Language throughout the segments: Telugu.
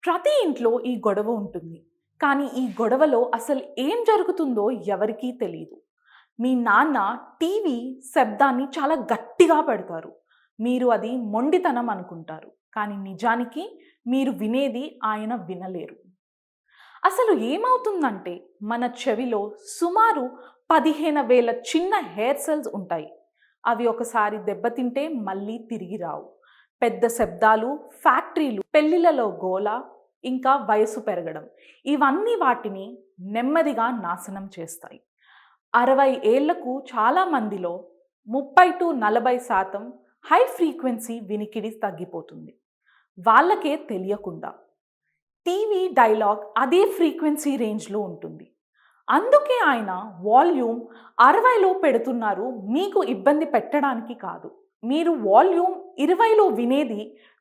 ప్రతి ఇంట్లో ఈ గొడవ ఉంటుంది. కానీ ఈ గొడవలో అసలు ఏం జరుగుతుందో ఎవరికీ తెలీదు. మీ నాన్న టీవీ శబ్దాన్ని చాలా గట్టిగా పెడతారు. మీరు అది మొండితనం అనుకుంటారు. కానీ నిజానికి మీరు వినేది ఆయన వినలేరు. అసలు ఏమవుతుందంటే మన చెవిలో సుమారు 15,000 చిన్న హెయిర్ సెల్స్ ఉంటాయి. అవి ఒకసారి దెబ్బతింటే మళ్ళీ తిరిగి రావు. పెద్ద శబ్దాలు, ఫ్యాక్టరీలు, పెళ్ళిళ్ళలో గోల, ఇంకా వయసు పెరగడం ఇవన్నీ వాటిని నెమ్మదిగా నాశనం చేస్తాయి. 60 ఏళ్లకు చాలా మందిలో 30-40% హై ఫ్రీక్వెన్సీ వినికిడి తగ్గిపోతుంది. వాళ్ళకే తెలియకుండా. టీవీ డైలాగ్ అదే ఫ్రీక్వెన్సీ రేంజ్‌లో ఉంటుంది. అందుకే ఆయన వాల్యూమ్ 60లో పెడుతున్నారు మీకు ఇబ్బంది పెట్టడానికి కాదు. మీరు వాల్యూమ్ 20లో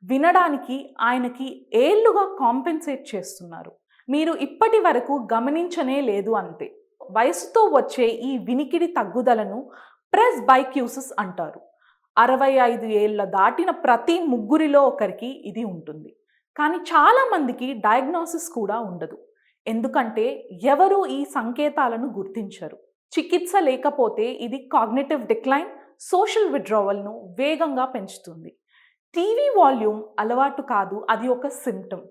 వినడానికి ఆయనకి ఏళ్లుగా కాంపెన్సేట్ చేస్తున్నారు. మీరు ఇప్పటి వరకు గమనించనే లేదు అంతే. వయసుతో వచ్చే ఈ వినికిడి తగ్గుదలను ప్రెస్బైక్యూసిస్ అంటారు. 65 ఏళ్ల దాటిన ప్రతి ముగ్గురిలో ఒకరికి ఇది ఉంటుంది. కానీ చాలామందికి డయాగ్నోసిస్ కూడా ఉండదు. ఎందుకంటే ఎవరు ఈ సంకేతాలను గుర్తించరు. చికిత్స లేకపోతే ఇది కాగ్నిటివ్ డిక్లైన్, సోషల్ విత్డ్రావల్‌ను వేగంగా పెంచుతుంది. టీవీ వాల్యూమ్ అలవాటు కాదు, అది ఒక సింప్టమ్.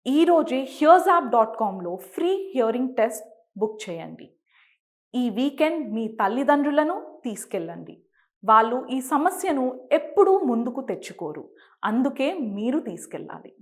ఈరోజే hearsapp.comలో ఫ్రీ హియరింగ్ టెస్ట్ బుక్ చేయండి. ఈ వీకెండ్ మీ తల్లిదండ్రులను తీసుకెళ్ళండి. వాళ్ళు ఈ సమస్యను ఎప్పుడూ ముందుకు తెచ్చుకోరు. అందుకే మీరు తీసుకెళ్ళాలి.